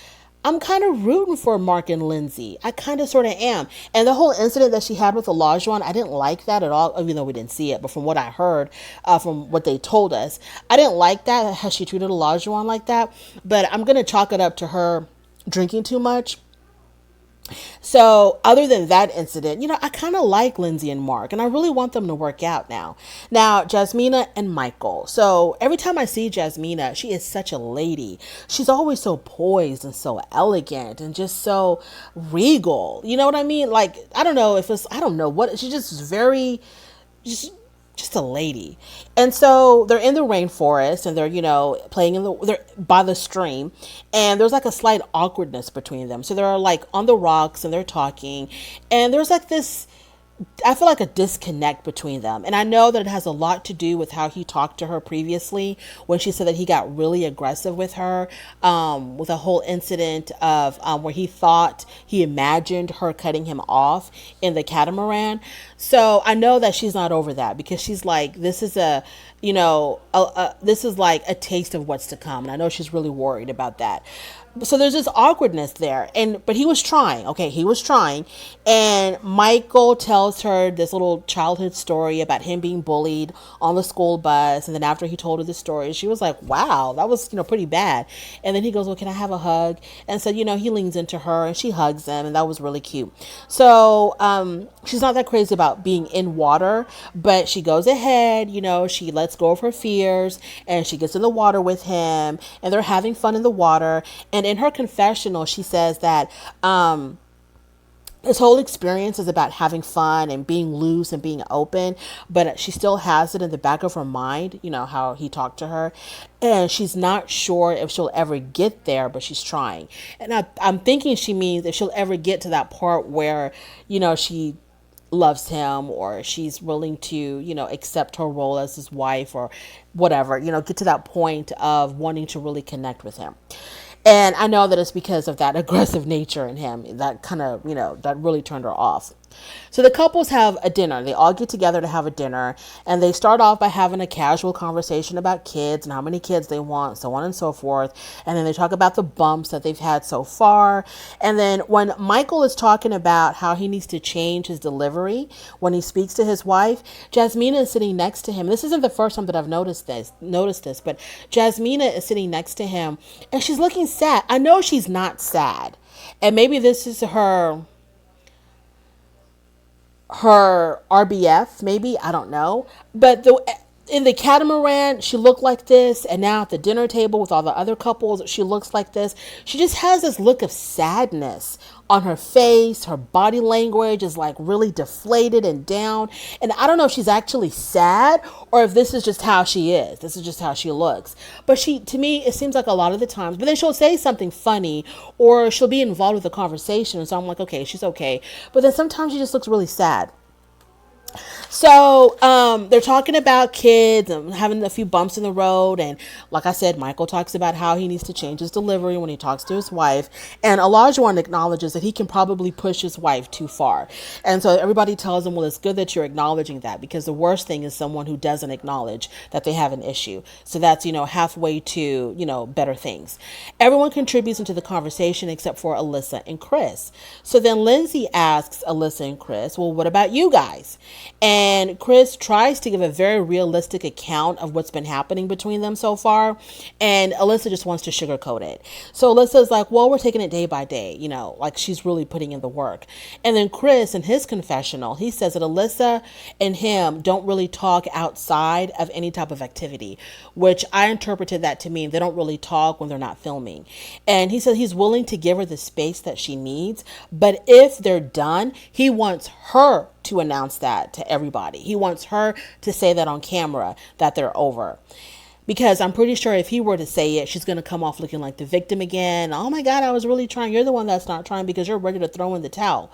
I'm kind of rooting for Mark and Lindsay. I kind of sort of am. And the whole incident that she had with Olajuwon, I didn't like that at all, even though we didn't see it. But from what I heard, from what they told us, I didn't like that, how she treated Olajuwon like that. But I'm going to chalk it up to her drinking too much. So other than that incident, I kind of like Lindsay and Mark, and I really want them to work out now. Now, Jasmina and Michael. So every time I see Jasmina, she is such a lady. She's always so poised and so elegant and just so regal. You know what I mean? Like, I don't know if it's, I don't know what, she just is very, just a lady. And so they're in the rainforest and they're, playing they're by the stream, and there's like a slight awkwardness between them. So they're like on the rocks and they're talking, and there's like this, I feel like a disconnect between them. And I know that it has a lot to do with how he talked to her previously when she said that he got really aggressive with her, with a whole incident of where he imagined her cutting him off in the catamaran. So I know that she's not over that, because she's like, this is this is like a taste of what's to come. And I know she's really worried about that. So there's this awkwardness there, but he was trying. Okay, he was trying, and Michael tells her this little childhood story about him being bullied on the school bus, and then after he told her the story, she was like, "Wow, that was pretty bad." And then he goes, "Well, can I have a hug?" And so he leans into her and she hugs him, and that was really cute. So she's not that crazy about being in water, but she goes ahead. She lets go of her fears and she gets in the water with him, and they're having fun in the water. And in her confessional, she says that this whole experience is about having fun and being loose and being open, but she still has it in the back of her mind, how he talked to her, and she's not sure if she'll ever get there, but she's trying. And I'm thinking she means if she'll ever get to that part where, she loves him, or she's willing to, accept her role as his wife or whatever, get to that point of wanting to really connect with him. And I know that it's because of that aggressive nature in him that kind of, that really turned her off. So the couples have a dinner. They all get together to have a dinner, and they start off by having a casual conversation about kids and how many kids they want, so on and so forth. And then they talk about the bumps that they've had so far. And then when Michael is talking about how he needs to change his delivery when he speaks to his wife, Jasmina is sitting next to him. This isn't the first time that I've noticed this, but Jasmina is sitting next to him, and she's looking sad. I know she's not sad. And maybe this is her RBF, maybe, I don't know. But in the catamaran, she looked like this, and now at the dinner table with all the other couples, she looks like this. She just has this look of sadness on her face. Her body language is like really deflated and down. And I don't know if she's actually sad or if this is just how she is. This is just how she looks. But to me, it seems like a lot of the times, but then she'll say something funny or she'll be involved with the conversation. So I'm like, okay, she's okay. But then sometimes she just looks really sad. So they're talking about kids and having a few bumps in the road. And like I said, Michael talks about how he needs to change his delivery when he talks to his wife. And Olajuwon acknowledges that he can probably push his wife too far. And so everybody tells him, well, it's good that you're acknowledging that, because the worst thing is someone who doesn't acknowledge that they have an issue. So that's, halfway to, better things. Everyone contributes into the conversation except for Alyssa and Chris. So then Lindsay asks Alyssa and Chris, well, what about you guys? And Chris tries to give a very realistic account of what's been happening between them so far. And Alyssa just wants to sugarcoat it. So Alyssa's like, well, we're taking it day by day, like she's really putting in the work. And then Chris, in his confessional, he says that Alyssa and him don't really talk outside of any type of activity, which I interpreted that to mean they don't really talk when they're not filming. And he said he's willing to give her the space that she needs, but if they're done, he wants her to announce that to everybody. He wants her to say that on camera that they're over. Because I'm pretty sure if he were to say it, she's going to come off looking like the victim again. Oh my God, I was really trying. You're the one that's not trying because you're ready to throw in the towel.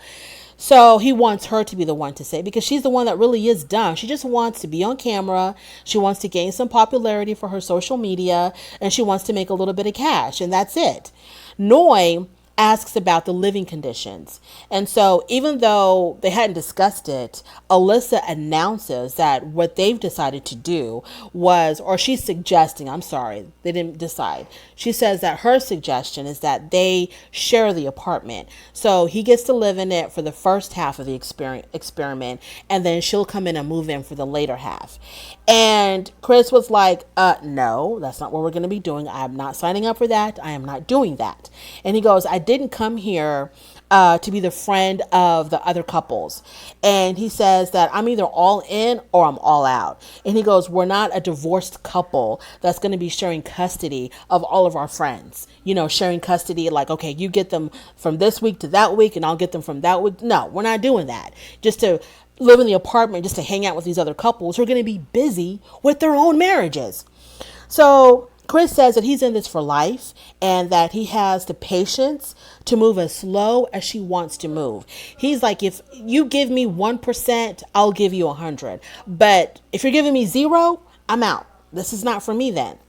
So he wants her to be the one to say, because she's the one that really is dumb. She just wants to be on camera. She wants to gain some popularity for her social media, and she wants to make a little bit of cash, and that's it. Noi asks about the living conditions. And so even though they hadn't discussed it, Alyssa announces that what they've decided to do was, or she's suggesting, I'm sorry, they didn't decide. She says that her suggestion is that they share the apartment. So he gets to live in it for the first half of the experiment, and then she'll come in and move in for the later half. And Chris was like, no, that's not what we're going to be doing. I'm not signing up for that. I am not doing that. And he goes, I didn't come here to be the friend of the other couples. And he says that I'm either all in or I'm all out. And he goes, we're not a divorced couple that's going to be sharing custody of all of our friends. You know, sharing custody, like, okay, you get them from this week to that week and I'll get them from that week. No, we're not doing that. Just to live in the apartment, just to hang out with these other couples who are going to be busy with their own marriages. So Chris says that he's in this for life and that he has the patience to move as slow as she wants to move. He's like, if you give me 1%, I'll give you 100. But if you're giving me 0, I'm out. This is not for me then.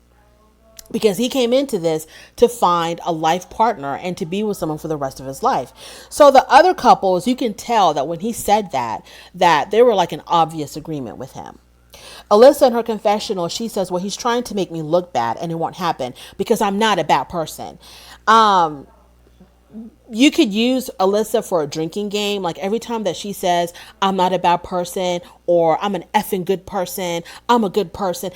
Because he came into this to find a life partner and to be with someone for the rest of his life. So the other couples, you can tell that when he said that they were like an obvious agreement with him. Alyssa in her confessional, she says, well, he's trying to make me look bad and it won't happen because I'm not a bad person. You could use Alyssa for a drinking game. Like every time that she says, I'm not a bad person, or I'm an effing good person, I'm a good person,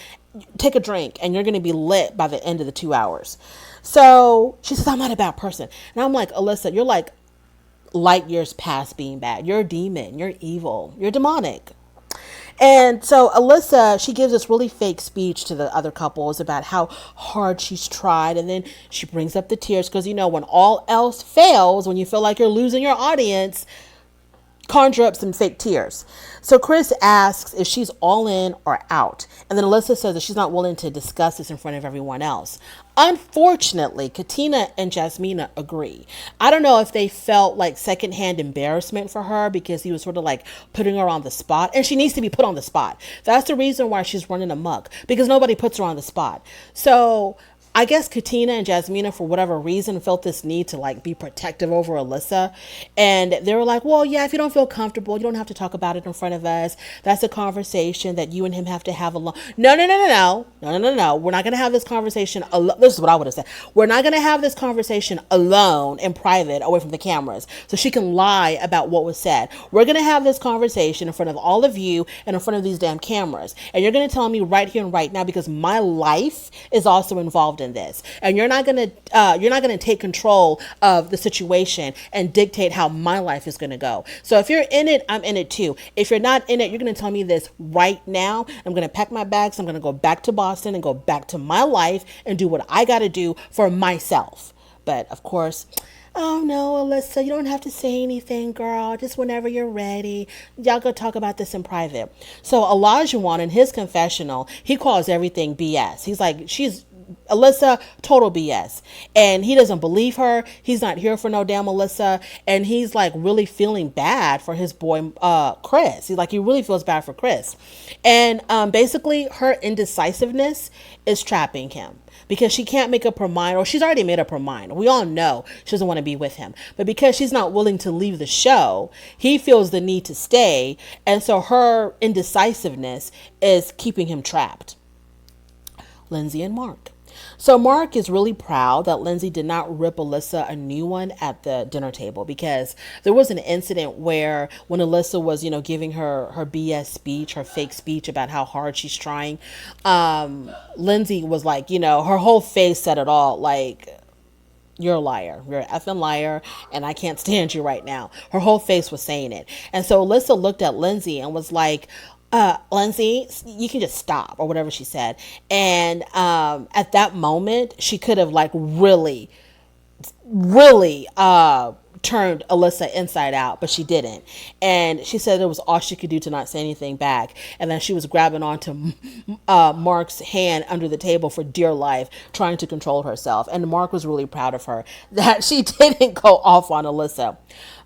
take a drink and you're going to be lit by the end of the 2 hours. So she says, I'm not a bad person. And I'm like, Alyssa, you're like light years past being bad. You're a demon. You're evil. You're demonic. And so Alyssa, she gives this really fake speech to the other couples about how hard she's tried. And then she brings up the tears because, you know, when all else fails, when you feel like you're losing your audience, conjure up some fake tears. So Chris asks if she's all in or out. And then Alyssa says that she's not willing to discuss this in front of everyone else. Unfortunately, Katina and Jasmina agree. I don't know if they felt like secondhand embarrassment for her because he was sort of like putting her on the spot. And she needs to be put on the spot. That's the reason why she's running amok, because nobody puts her on the spot. So I guess Katina and Jasmina, for whatever reason, felt this need to like be protective over Alyssa. And they were like, well, yeah, if you don't feel comfortable, you don't have to talk about it in front of us. That's a conversation that you and him have to have alone. No. We're not going to have this conversation alone. This is what I would have said. We're not going to have this conversation alone in private, away from the cameras, so she can lie about what was said. We're going to have this conversation in front of all of you and in front of these damn cameras. And you're going to tell me right here and right now, because my life is also involved in this, and you're not going to take control of the situation and dictate how my life is going to go. So if you're in it, I'm in it too. If you're not in it, you're going to tell me this right now. I'm going to pack my bags. I'm going to go back to Boston and go back to my life and do what I got to do for myself. But of course, oh no, Alyssa, you don't have to say anything, girl. Just whenever you're ready. Y'all go talk about this in private. So Olajuwon, in his confessional, he calls everything BS. He's like, Alyssa, total BS. And he doesn't believe her. He's not here for no damn Alyssa. And he's like really feeling bad for his boy, Chris. He really feels bad for Chris. And basically her indecisiveness is trapping him, because she can't make up her mind, or she's already made up her mind. We all know she doesn't want to be with him. But because she's not willing to leave the show, he feels the need to stay. And so her indecisiveness is keeping him trapped. Lindsay and Mark. So Mark is really proud that Lindsay did not rip Alyssa a new one at the dinner table, because there was an incident where when Alyssa was, giving her BS speech, her fake speech about how hard she's trying, Lindsay was like, her whole face said it all, like, you're a liar. You're an effing liar, and I can't stand you right now. Her whole face was saying it. And so Alyssa looked at Lindsay and was like, Lindsay, you can just stop, or whatever she said. And at that moment, she could have like really turned Alyssa inside out, but she didn't. And she said it was all she could do to not say anything back. And then she was grabbing onto Mark's hand under the table for dear life, trying to control herself. And Mark was really proud of her that she didn't go off on Alyssa.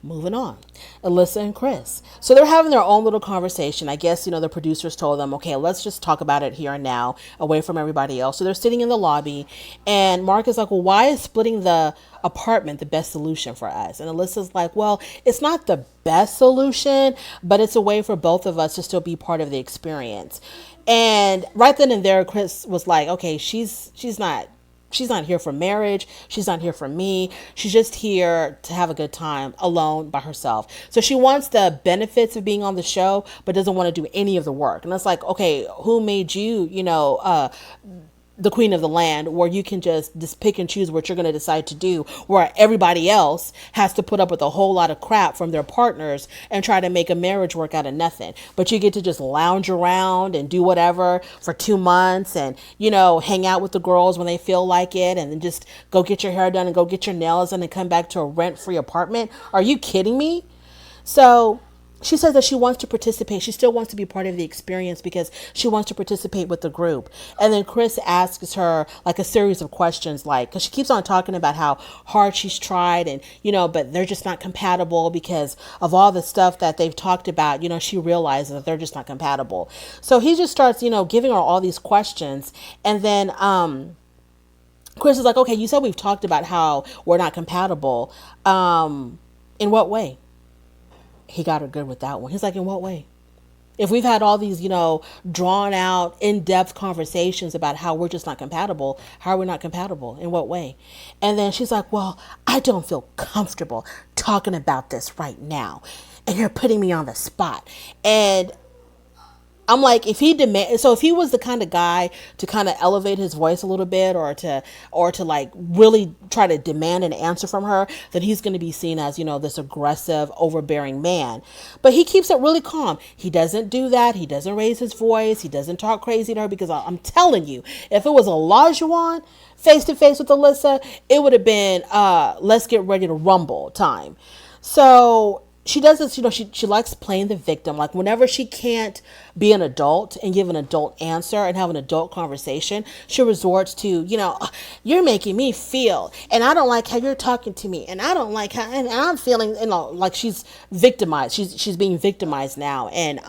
Moving on. Alyssa and Chris. So they're having their own little conversation. I guess, the producers told them, okay, let's just talk about it here and now, away from everybody else. So they're sitting in the lobby, and Mark is like, well, why is splitting the apartment the best solution for us? And Alyssa's like, well, it's not the best solution, but it's a way for both of us to still be part of the experience. And right then and there, Chris was like, okay, she's not here for marriage. She's not here for me. She's just here to have a good time alone by herself. So she wants the benefits of being on the show, but doesn't want to do any of the work. And it's like, okay, who made you, the queen of the land, where you can just pick and choose what you're going to decide to do, where everybody else has to put up with a whole lot of crap from their partners and try to make a marriage work out of nothing. But you get to just lounge around and do whatever for 2 months, and hang out with the girls when they feel like it, and then just go get your hair done and go get your nails done and come back to a rent-free apartment. Are you kidding me? So she says that she wants to participate. She still wants to be part of the experience because she wants to participate with the group. And then Chris asks her like a series of questions, like, because she keeps on talking about how hard she's tried, and, but they're just not compatible because of all the stuff that they've talked about. She realizes that they're just not compatible. So he just starts, giving her all these questions. And then, Chris is like, okay, you said we've talked about how we're not compatible. In what way? He got her good with that one. He's like, in what way? If we've had all these, drawn out, in-depth conversations about how we're just not compatible, how are we not compatible? In what way? And then she's like, well, I don't feel comfortable talking about this right now. And you're putting me on the spot. And I'm like, if he was the kind of guy to kind of elevate his voice a little bit, or to like really try to demand an answer from her, then he's going to be seen as, this aggressive, overbearing man. But he keeps it really calm. He doesn't do that. He doesn't raise his voice. He doesn't talk crazy to her, because I'm telling you, if it was Olajuwon face to face with Alyssa, it would have been, let's get ready to rumble time. So she does this, she likes playing the victim. Like, whenever she can't be an adult and give an adult answer and have an adult conversation, she resorts to, you're making me feel, and I don't like how you're talking to me, and I don't like how, and I'm feeling, like she's victimized. She's being victimized now. And,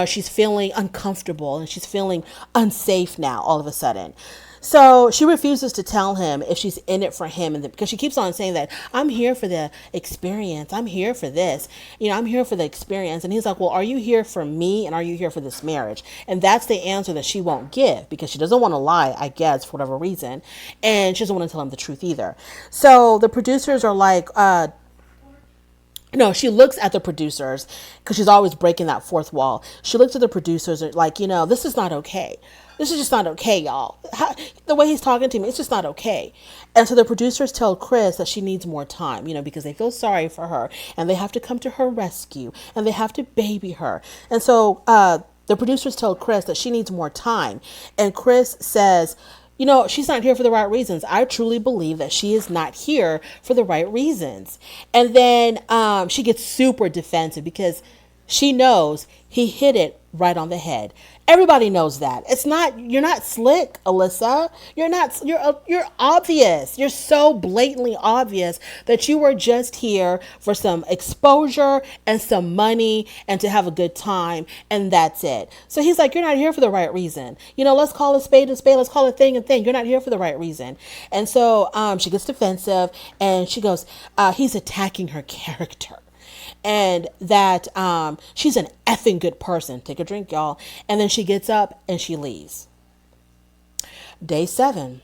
she's feeling uncomfortable, and she's feeling unsafe now all of a sudden. So she refuses to tell him if she's in it for him, because she keeps on saying that, I'm here for the experience. I'm here for this. I'm here for the experience. And he's like, well, are you here for me, and are you here for this marriage? And that's the answer that she won't give, because she doesn't want to lie, I guess, for whatever reason. And she doesn't want to tell him the truth either. So the producers are like, no, she looks at the producers, because she's always breaking that fourth wall. She looks at the producers like, this is not okay. This is just not okay, y'all. The way he's talking to me, it's just not okay. And so the producers tell Chris that she needs more time, because they feel sorry for her, and they have to come to her rescue, and they have to baby her. And so the producers tell Chris that she needs more time. And Chris says, she's not here for the right reasons. I truly believe that she is not here for the right reasons. And then she gets super defensive, because she knows he hit it right on the head. Everybody knows that. You're not slick, Alyssa. You're obvious. You're so blatantly obvious that you were just here for some exposure and some money and to have a good time, and that's it. So he's like, you're not here for the right reason. Let's call a spade a spade. Let's call a thing a thing. You're not here for the right reason. And so she gets defensive, and she goes, he's attacking her character. And that she's an effing good person. Take a drink, y'all. And then she gets up and she leaves. Day 7.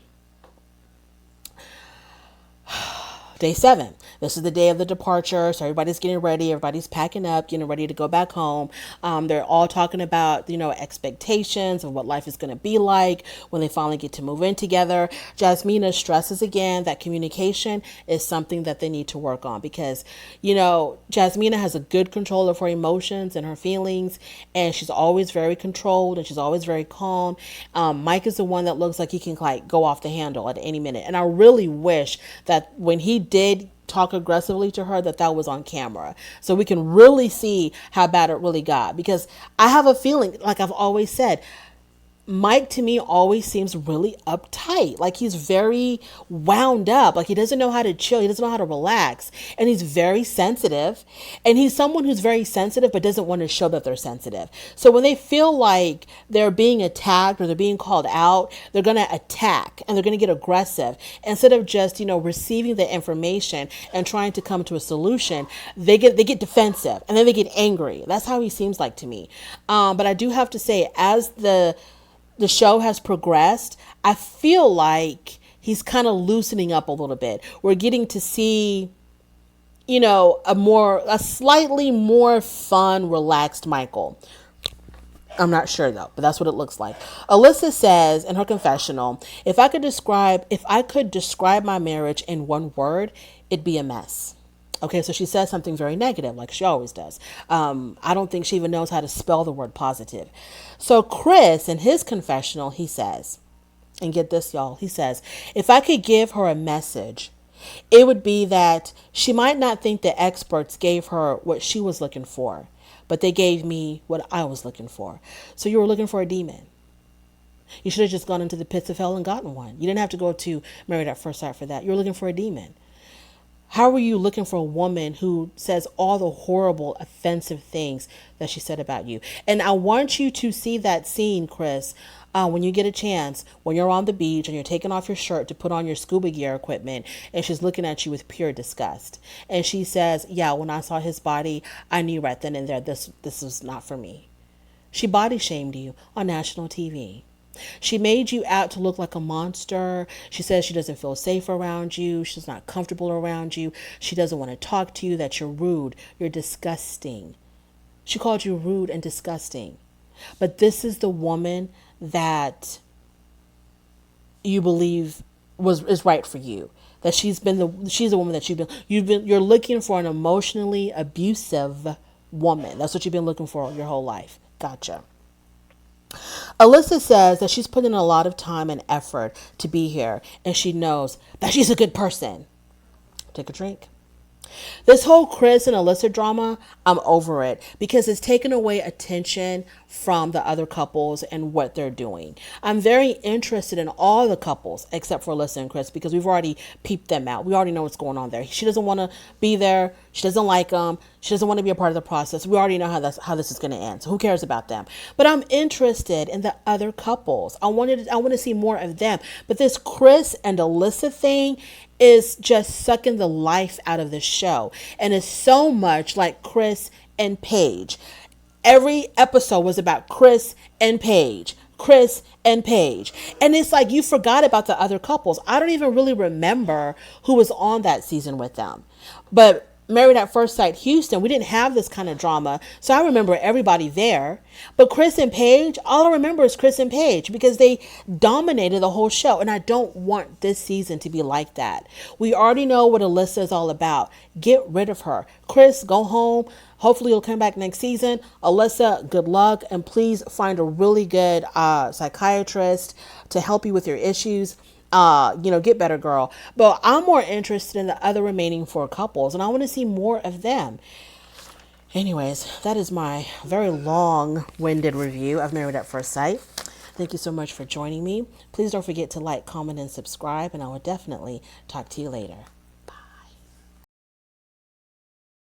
Day 7. This is the day of the departure. So everybody's getting ready. Everybody's packing up, getting ready to go back home. They're all talking about, expectations of what life is going to be like when they finally get to move in together. Jasmina stresses again that communication is something that they need to work on, because, Jasmina has a good control of her emotions and her feelings, and she's always very controlled, and she's always very calm. Mike is the one that looks like he can go off the handle at any minute. And I really wish that when he did talk aggressively to her, that was on camera, so we can really see how bad it really got. Because I have a feeling, like I've always said, Mike to me always seems really uptight. Like he's very wound up. Like he doesn't know how to chill. He doesn't know how to relax. And he's very sensitive. And he's someone who's very sensitive but doesn't want to show that they're sensitive. So when they feel like they're being attacked or they're being called out, they're going to attack and they're going to get aggressive. Instead of just, receiving the information and trying to come to a solution, they get defensive and then they get angry. That's how he seems like to me. But I do have to say, as the show has progressed, I feel like he's kind of loosening up a little bit. We're getting to see, a slightly more fun, relaxed Michael. I'm not sure though, but that's what it looks like. Alyssa says in her confessional, if I could describe my marriage in one word, it'd be a mess. Okay, so she says something very negative, like she always does. I don't think she even knows how to spell the word positive. So Chris, in his confessional, he says, and get this, y'all, he says, if I could give her a message, it would be that she might not think the experts gave her what she was looking for, but they gave me what I was looking for. So you were looking for a demon. You should have just gone into the pits of hell and gotten one. You didn't have to go to Married at First Sight for that. You were looking for a demon. How are you looking for a woman who says all the horrible, offensive things that she said about you? And I want you to see that scene, Chris, when you get a chance, when you're on the beach and you're taking off your shirt to put on your scuba gear equipment, and she's looking at you with pure disgust. And she says, yeah, when I saw his body, I knew right then and there, this was not for me. She body shamed you on national TV. She made you out to look like a monster. She says she doesn't feel safe around you. She's not comfortable around you. She doesn't want to talk to you, that you're rude. You're disgusting. She called you rude and disgusting. But this is the woman that you believe is right for you. That she's the woman that you're looking for, an emotionally abusive woman. That's what you've been looking for your whole life. Gotcha. Alyssa says that she's put in a lot of time and effort to be here, and she knows that she's a good person. Take a drink. This whole Chris and Alyssa drama, I'm over it because it's taken away attention from the other couples and what they're doing. I'm very interested in all the couples except for Alyssa and Chris because we've already peeped them out. We already know what's going on there. She doesn't want to be there. She doesn't like them. She doesn't want to be a part of the process. We already know how this is going to end. So who cares about them? But I'm interested in the other couples. I want to see more of them. But this Chris and Alyssa thing is just sucking the life out of the show. And it's so much like Chris and Paige. Every episode was about Chris and Paige. Chris and Paige. And it's like you forgot about the other couples. I don't even really remember who was on that season with them. But Married at First Sight Houston, we didn't have this kind of drama. So I remember everybody there. But Chris and Paige, all I remember is Chris and Paige because they dominated the whole show. And I don't want this season to be like that. We already know what Alyssa is all about. Get rid of her. Chris, go home. Hopefully you'll come back next season. Alyssa, good luck. And please find a really good psychiatrist to help you with your issues. Get better, girl. But I'm more interested in the other remaining 4 couples, and I want to see more of them. Anyways, that is my very long-winded review of Married at First Sight. Thank you so much for joining me. Please don't forget to like, comment, and subscribe, and I will definitely talk to you later.